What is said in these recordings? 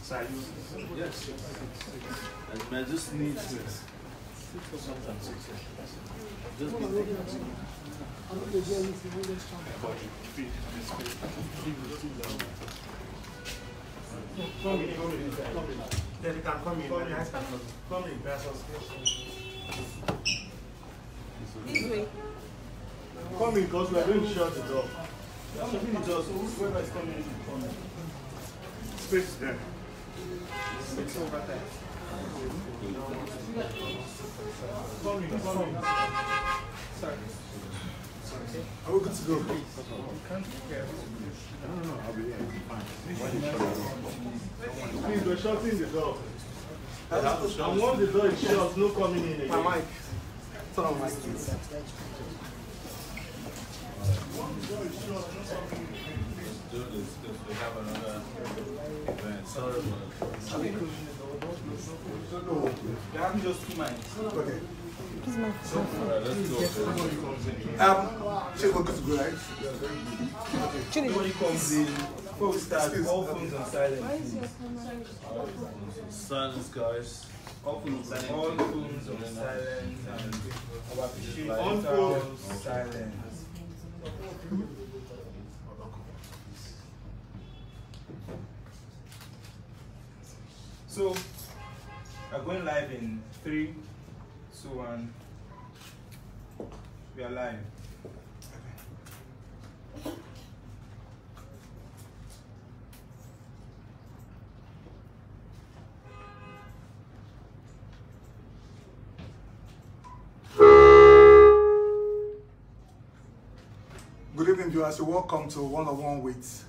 Yes. And I just need to sometimes just Then you can come in. Come in, This way. come in because we are going to shut the door. Come in the door, so whoever is coming in, come in. Space there. Space over there. Come in, come in. Sorry. Are we good to go? No, I'll be here. Please, we're shutting the door. And once the door is shut, no coming in again. My mic. Turn on my kids. Once the door is shut, no coming in again. do this because we have another event. Sorry about it. You have just 2 minutes. Okay. Alright, let's go. Check what to go, right? Nobody comes in. Before we start, all phones on silent. Silence, guys. All phones on silent. And our appreciate On phones silent. So, we're going live in 3, 2, 1. We are live. Good evening, viewers. Welcome to one-on-one with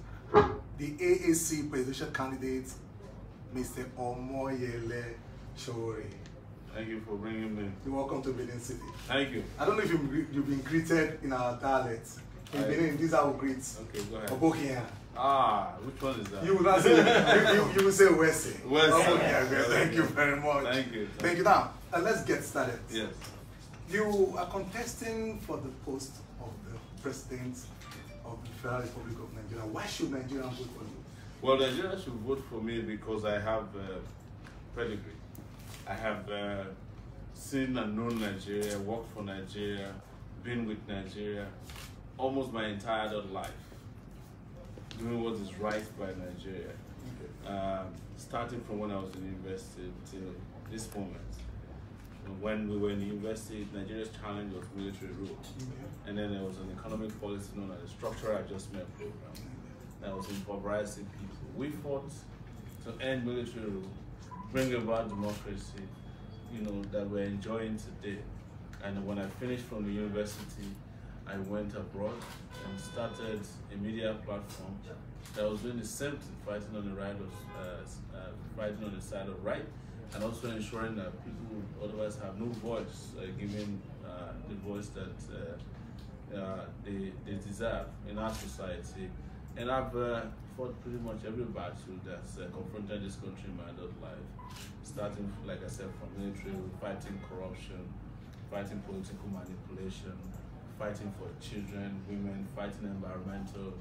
the AAC presidential candidate, Mr. Omoyele Sowore. Thank you for bringing me. You're welcome to Benin City. Thank you. I don't know if you've been greeted in our dialect. In Benin, these are our greets. Okay, go ahead. Obokian. Ah, which one is that? You will not say, you will say Wese. Wese. Obokian. Thank you very much. Thank you. Thank you. Now, let's get started. Yes. You are contesting for the post of the President of the Federal Republic of Nigeria. Why should Nigerians vote for you? Well, Nigerians should vote for me because I have pedigree. I have seen and known Nigeria, worked for Nigeria, been with Nigeria almost my entire adult life, doing what is right by Nigeria. Okay. Starting from when I was in university till this moment. When we were in university, Nigeria's challenge was military rule. And then there was an economic policy known as the Structural Adjustment Program that was impoverizing people. We fought to end military rule, bring about democracy, that we're enjoying today. And when I finished from the university, I went abroad and started a media platform that was doing the same thing, fighting on fighting on the side of right, and also ensuring that people who otherwise have no voice, giving the voice that they deserve in our society. And I've fought pretty much every battle that's confronted this country in my adult life, starting, like I said, from military, fighting corruption, fighting political manipulation, fighting for children, women, fighting environmental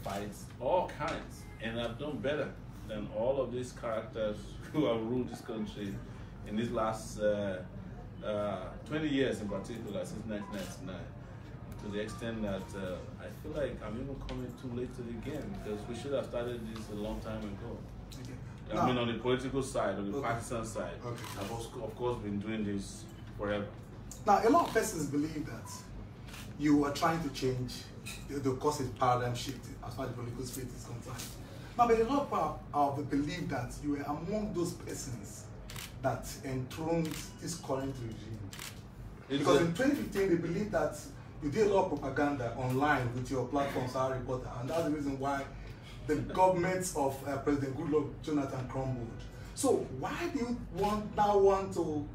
fights, all kinds. And I've done better than all of these characters who have ruled this country in these last 20 years in particular, since 1999, to the extent that I feel like I'm even coming too late to the game because we should have started this a long time ago. Okay. I mean, on the political side, on the partisan side, I've of course been doing this forever. Now, a lot of persons believe that you are trying to change the cause of paradigm shift as far as the political space is concerned. Now, but a lot of the believe that you were among those persons that enthroned this current regime. Because in 2015, they believe that you did a lot of propaganda online with your platform, Sahara Reporter, and that's the reason why the government of President Goodluck Jonathan crumbled. So why do you now want to...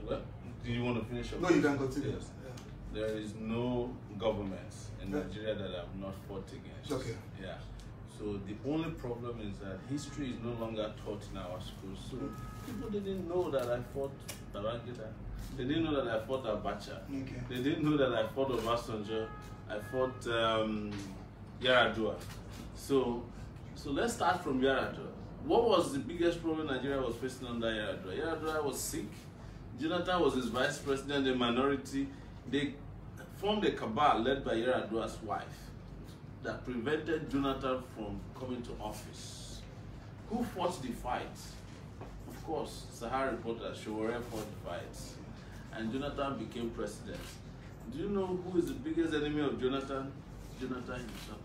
Well, do you want to finish up? No, you can continue. Yes. Yeah. There is no government in Nigeria that I have not fought against. Okay. Yeah. So the only problem is that history is no longer taught in our schools. So people didn't know that I fought Babangida. They didn't know that I fought Abacha. Okay. They didn't know that I fought Obasanjo. I fought Yaradua. So let's start from Yaradua. what was the biggest problem Nigeria was facing under Yar'Adua? Yar'Adua was sick. Jonathan was his vice president, a minority. They formed a cabal led by Yar'Adua's wife that prevented Jonathan from coming to office. Who fought the fight? Of course, Sahara reporter Sowore fought the fight. And Jonathan became president. Do you know who is the biggest enemy of Jonathan? Jonathan himself.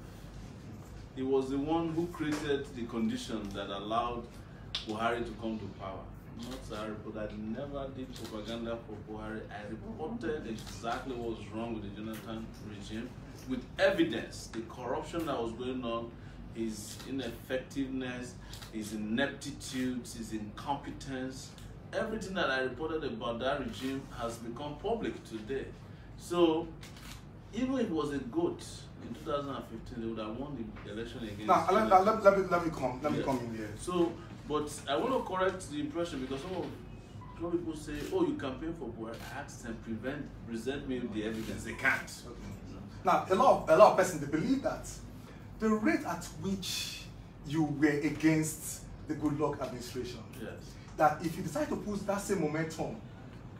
He was the one who created the conditions that allowed Buhari to come to power. Not Sahara reporter. I never did propaganda for Buhari. I reported exactly what was wrong with the Jonathan regime with evidence, the corruption that was going on, his ineffectiveness, his ineptitude, his incompetence. Everything that I reported about that regime has become public today. So, even if it was a goat in 2015, they would have won the election against. Now, let me come in here. So, but I want to correct the impression because some people say, "Oh, you campaign for Buhari." I asked them, present me with the evidence. They can't. Okay. Now, a lot of persons, they believe that the rate at which you were against the Goodluck administration, Yes. that if you decide to put that same momentum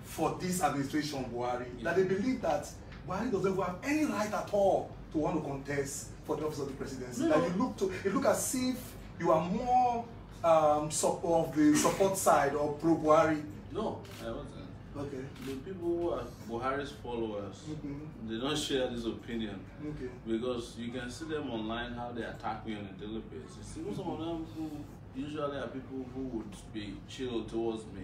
for this administration, Buhari, that they believe that Buhari doesn't have any right at all to want to contest for the office of the presidency. No. That it look as if you are more of the support side or pro-Buhari. No, I wasn't. Okay. The people who are Buhari's followers, they don't share this opinion. Okay. Because you can see them online how they attack me on a daily basis. Even some of them who usually are people who would be chill towards me.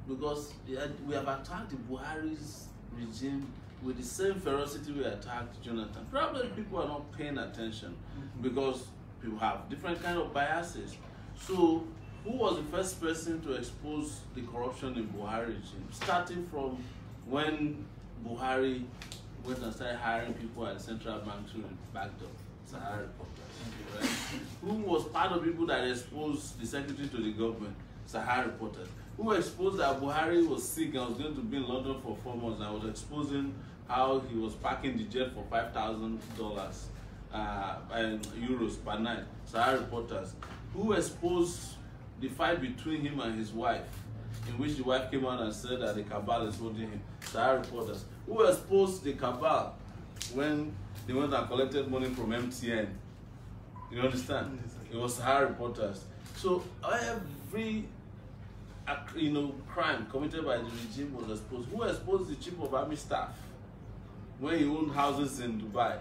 Because we have attacked the Buhari's regime with the same ferocity we attacked Jonathan. Probably people are not paying attention because people have different kind of biases. So, who was the first person to expose the corruption in Buhari regime? Starting from when Buhari went and started hiring people at the central bank to back up Sahara reporters, right? Who was part of people that exposed the secretary to the government? Sahara reporters. Who exposed that Buhari was sick and was going to be in London for 4 months and was exposing how he was parking the jet for $5,000 euros per night? Sahara reporters. Who exposed the fight between him and his wife, in which the wife came out and said that the cabal is holding him? Sahara reporters. Who exposed the cabal when they went and collected money from MTN? You understand? It was Sahara reporters. So every crime committed by the regime was exposed. Who exposed the chief of army staff when he owned houses in Dubai?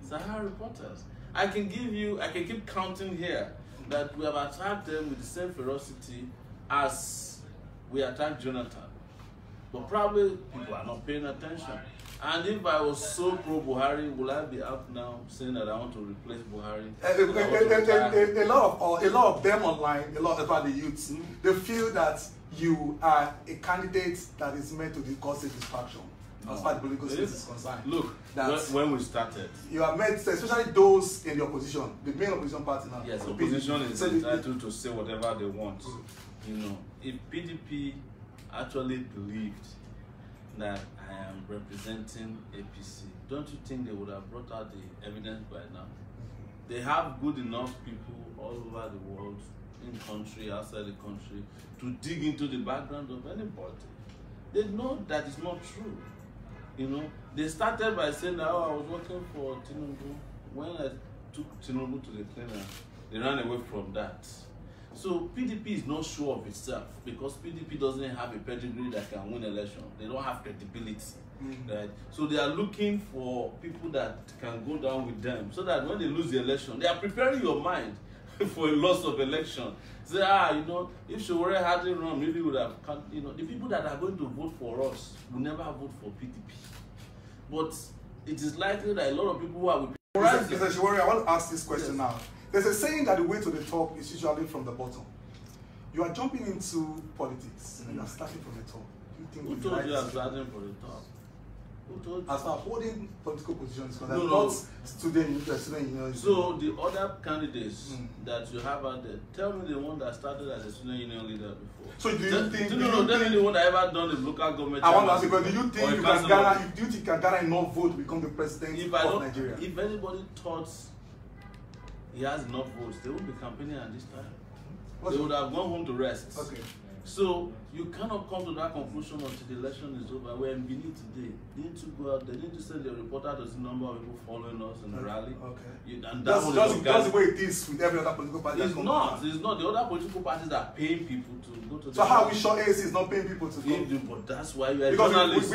Sahara reporters. I can keep counting here that we have attacked them with the same ferocity as we attacked Jonathan. But probably people are not paying attention. And if I was so pro-Buhari, will I be out now saying that I want to replace Buhari? A lot of them online, a lot of the youths, they feel that you are a candidate that is meant to cause a distraction. As far as the political space is concerned. Look, when we started, you are meant, especially those in the opposition, the main opposition party now. Yes, opposition is entitled to say whatever they want. You know, if PDP actually believed that I am representing APC, don't you think they would have brought out the evidence by now? They have good enough people all over the world, in country, outside the country, to dig into the background of anybody. They know that it's not true. You know, they started by saying that, oh, I was working for Tinubu. When I took Tinubu to the cleaner, they ran away from that. So PDP is not sure of itself because PDP doesn't have a pedigree that can win election. They don't have credibility, right? So they are looking for people that can go down with them so that when they lose the election, they are preparing your mind for a loss of election. Say, if Sowore hadn't run, maybe we would have, the people that are going to vote for us will never vote for PDP. But it is likely that a lot of people who are with Mr. Sowore, I want to ask this question now. There's a saying that the way to the top is usually from the bottom. You are jumping into politics and you are starting from the top. Do you think who told you I'm starting from the top? Who told you? As far as holding political positions, because no. not student union. So the other candidates that you have out there, tell me the one that started as a student union leader before. So do you think? Tell me the one that ever done the local government. I want to ask you, because do you think you can garner enough vote to become the president of Nigeria? If anybody thought he has enough votes, they won't be campaigning at this time. They would have gone home to rest. Okay. So you cannot come to that conclusion until the election is over. We're in Benin today. They need to go out. They need to send their reporter to the number of people following us in the rally. Okay. And That's the way it is with every other political party. It's not. It's not. The other political parties are paying people to go to. So how are we sure ANC is not paying people to come? But that's why you are because journalists.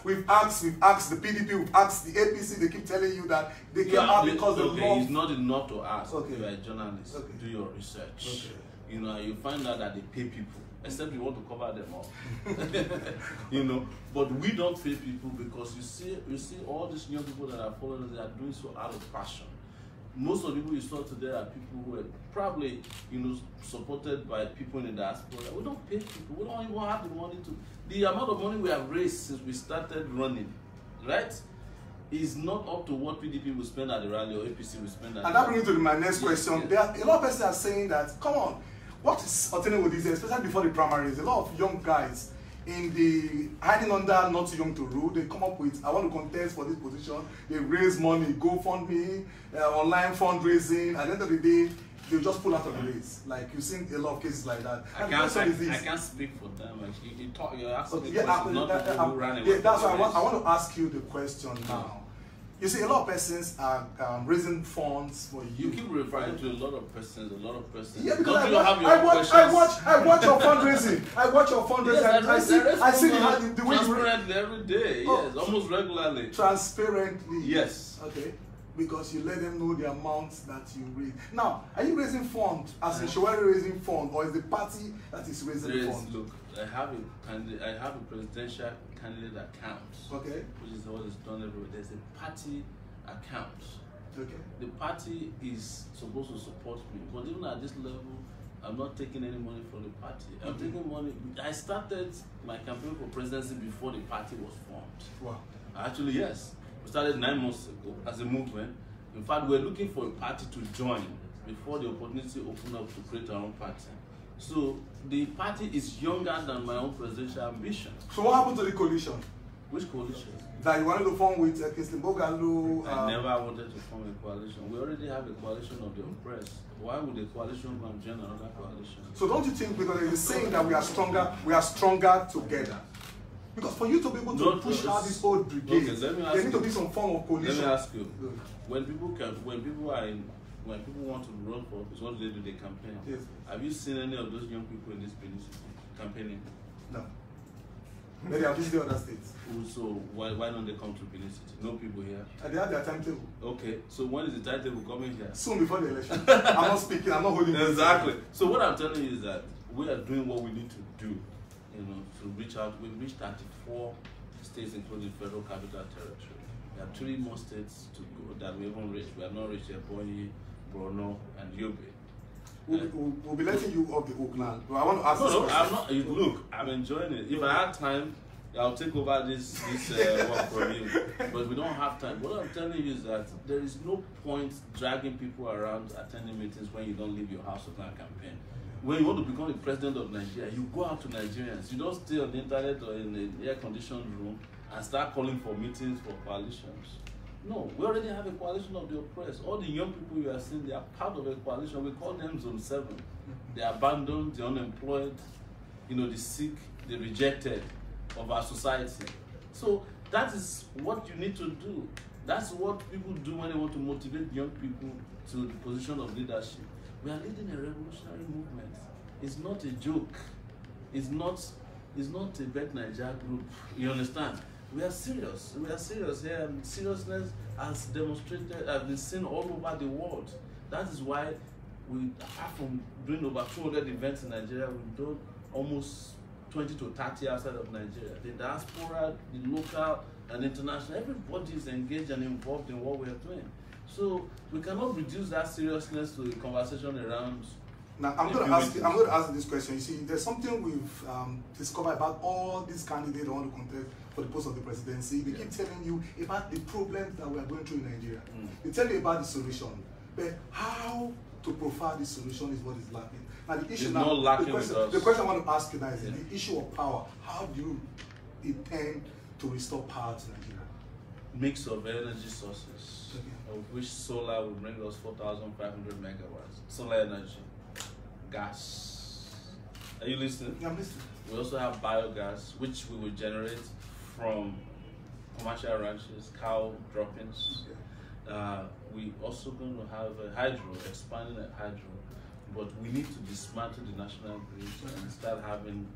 we've asked the PDP, we've asked the APC. They keep telling you that they came out because they love. It's not enough to ask. Okay. You are a journalist. Okay. Do your research. Okay. You know, you find out that they pay people, except you want to cover them up. You know, but we don't pay people because you see all these young people that are following us, they are doing so out of passion. Most of the people you saw today are people who were probably, you know, supported by people in the diaspora. We don't pay people. We don't even have the money to. The amount of money we have raised since we started running, right, is not up to what PDP will spend at the rally or APC will spend at the rally. And that brings me to my next question. Yes. There are a lot of persons are saying that, come on, what is alternative with this, especially before the primaries? A lot of young guys in the hiding under not too young to rule, they come up with, I want to contest for this position. They raise money, GoFundMe, online fundraising. At the end of the day, they just pull out of the race. Like you've seen a lot of cases like that. I can't speak for them. Like, you're asking me questions, not people who ran away. That's why I want to ask you the question now. You see, a lot of persons are raising funds for you. You keep referring to a lot of persons. Yeah, because I watch your fundraising. I watch your fundraising. Yes, I see the way you transparently every day. Yes, almost regularly. Transparently. Yes. Okay. Because you let them know the amount that you raise. Now, are you raising funds as in Sowore raising funds, or is the party that is raising funds? Look, I have a presidential candidate account. Okay. Which is what is done everywhere. There's a party account. Okay. The party is supposed to support me, but even at this level, I'm not taking any money from the party. I'm taking money. I started my campaign for presidency before the party was formed. Wow. Actually, yes. We started 9 months ago as a movement. In fact, we're looking for a party to join before the opportunity opened up to create our own party. So the party is younger than my own presidential ambition. So what happened to the coalition? Which coalition? That you wanted to form with Kingston Bogalo. I never wanted to form a coalition. We already have a coalition of the oppressed. Why would a coalition go and join another coalition? So don't you think, because it is saying that we are stronger together? Because for you to be able to push out this whole brigade, there need to be some form of coalition. Let me ask you: when people want to run for office, what do? They campaign. Yes. Have you seen any of those young people in this Benin city campaigning? No. Maybe they have visited other states. So why don't they come to Benin city? No people here. And they have their timetable. Okay. So when is the timetable coming here? Soon before the election. I'm not speaking. I'm not holding. Exactly. So what I'm telling you is that we are doing what we need to do. You know, to reach out. We've reached 34 states, including Federal Capital Territory. There are 3 more states to go that we haven't reached. We have not reached Ebonyi, Borno, and Yobe. We'll be letting you off the hook now. But I want to ask this question. I'm not. Look, I'm enjoying it. If I had time, I'll take over this work from you. But we don't have time. What I'm telling you is that there is no point dragging people around attending meetings when you don't leave your house to plan a campaign. When you want to become the president of Nigeria, you go out to Nigerians. You don't stay on the internet or in an air-conditioned room and start calling for meetings for coalitions. No, we already have a coalition of the oppressed. All the young people you are seeing, they are part of a coalition. We call them Zone 7. The abandoned, the unemployed, you know, the sick, the rejected of our society. So that is what you need to do. That's what people do when they want to motivate young people to the position of leadership. We are leading a revolutionary movement. It's not a joke. It's not a Bet Niger group. You understand? We are serious. We are serious here, and seriousness has been seen all over the world. That is why we, apart from doing over 200 events in Nigeria, we've done almost 20 to 30 outside of Nigeria. The diaspora, the local and international, everybody is engaged and involved in what we are doing. So we cannot reduce that seriousness to a conversation around. Now I'm going to ask you this question. You see, there's something we've discovered about all these candidates who want to contest for the post of the presidency. They keep telling you about the problems that we are going through in Nigeria. They tell you about the solution, but how to profile the solution is what is lacking. Now the issue the question I want to ask you now is the issue of power. How do you intend to restore power to Nigeria? Mix of energy sources, of which solar will bring us 4,500 megawatts. Solar energy, gas. Are you listening? Yeah, I'm listening. We also have biogas, which we will generate from commercial ranches, cow droppings. We also going to have a hydro, expanding at hydro, but we need to dismantle the national grid and start having,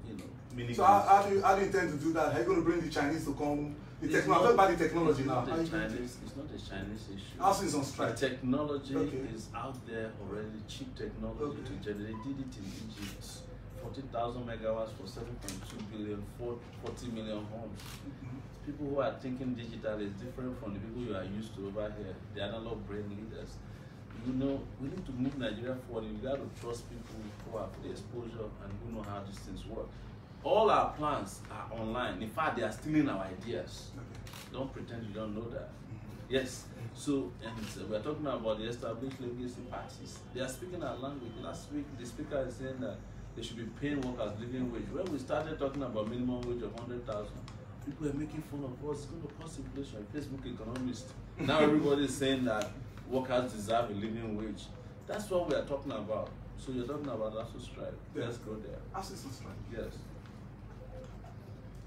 mini. So how do you intend to do that? Are you going to bring the Chinese to come? The technology, about the technology now. It's not a Chinese issue. Also, it's on strike. The technology is out there already, cheap technology to generate. They did it in Egypt. 40,000 megawatts for 7.2 billion, 40 million homes. People who are thinking digital is different from the people you are used to over here, the analog brain leaders. We need to move Nigeria forward. You got to trust people who have the exposure and who know how these things work. All our plans are online. In fact, they are stealing our ideas. Don't pretend you don't know that. Yes. So, and we're talking about the established legacy parties. They are speaking our language. Last week, the speaker is saying that they should be paying workers living wage. When we started talking about minimum wage of 100,000, people were making fun of us. It's going to cause inflation. Facebook economist. Now everybody is saying that workers deserve a living wage. That's what we are talking about. So you're talking about ASU strike. Yeah. Let's go there. ASU strike. Yes.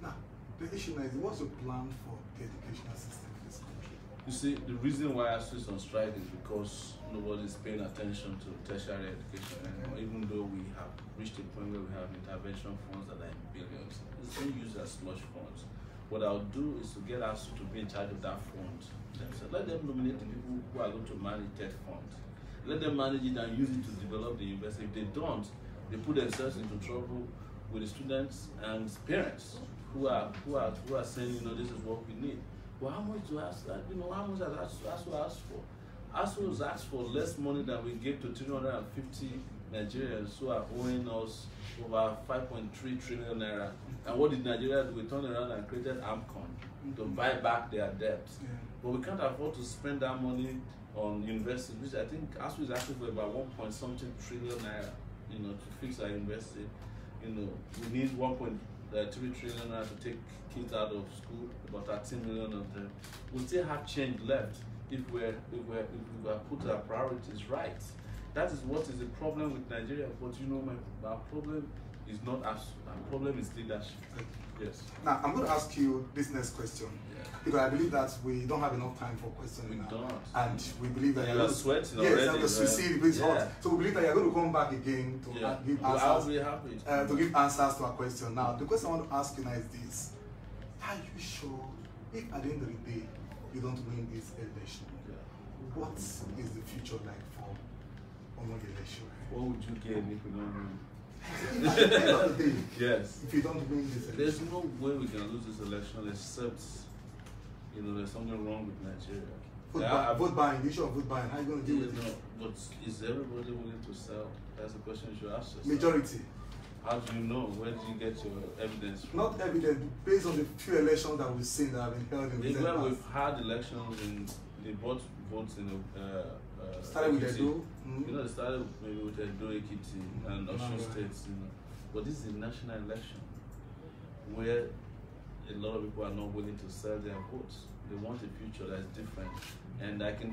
Now, the issue now is, what's your plan for the educational system in this country? You see, the reason why ASU is on strike is because nobody is paying attention to tertiary education anymore. Even though we have reached a point where we have intervention funds that are in billions, it's being used as slush funds. What I'll do is to get ASU to be in charge of that fund. So let them nominate the people who are going to manage that fund. Let them manage it and use it to develop the university. If they don't, they put themselves into trouble with the students and parents who are saying, this is what we need. Well, how much to ask that? How much has ASU asked for? ASU has asked for less money than we gave to 350 Nigerians who are owing us over 5.3 trillion naira. And what did Nigeria do? We turned around and created AMCON to buy back their debts. Yeah. But we can't afford to spend that money on universities, which I think ASU is asking for about 1.something trillion naira, to fix our university. We need 1.3 trillion naira to take kids out of school, about 13 million of them. We still have change left if we put our priorities right. That is what is the problem with Nigeria. But our problem is not ASU. Our problem is leadership. Yes. Now, I'm going to ask you this next question. Yeah. Because I believe that we don't have enough time for questioning now. Don't. And we believe that you're sweating already. Yes, we see the it's hot. So we believe that you're going to come back again to give answers. I'll be happy. To give answers to our question. Now, the question I want to ask you now is this. Are you sure, if at the end of the day, you don't win this election, what is the future like for Omoyele Sowore? What would you gain if we don't win? At the end of the day, yes. If you don't win this election. There's no way we can lose this election except, there's something wrong with Nigeria. Vote buying, the issue of vote buying, how are you going to deal with it? But is everybody willing to sell? That's the question you should ask yourself. Majority. How do you know? Where did you get your evidence from? Not evidence, based on the few elections that we've seen that have been held in recent past. We've had elections and they bought votes in started with Edo. They started maybe with Edo, Ekiti, and Osun states. But this is a national election where a lot of people are not willing to sell their votes. They want a future that's different. And I can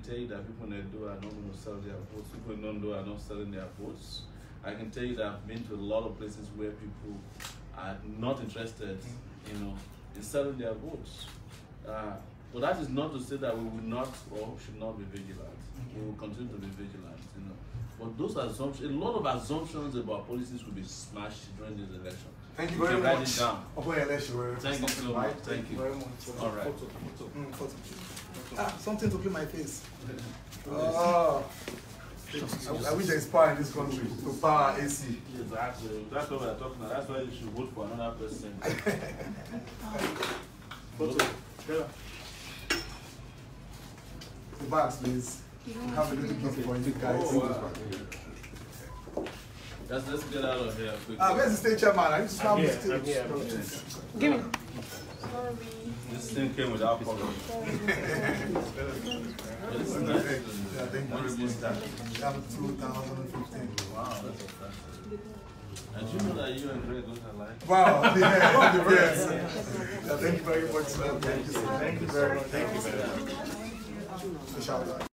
tell you that people in Edo are not going to sell their votes. People in Ondo are not selling their votes. I can tell you that I've been to a lot of places where people are not interested, in selling their votes. But that is not to say that we will not or should not be vigilant. We will continue to be vigilant, But those assumptions, a lot of assumptions about policies will be smashed during this election. Thank you very much. Write it down. Thank you so much. Thank you very much. All right. Something to clean my face. I wish there is power in this country to power AC. Exactly. That's what we're talking about. That's why you should vote for another person. The bags, please. We have a little gift for you guys. Let's get out of here quickly. Where's the state chairman? I need to start with the stage. Give me. This thing came without cover. This is nice. Yeah, thank you. We have 2015. Wow, that's fantastic. And you know that you and Greg look alike? Wow, yes. Thank you very much, sir. Thank you, sir. Thank you very much. Thank you very much.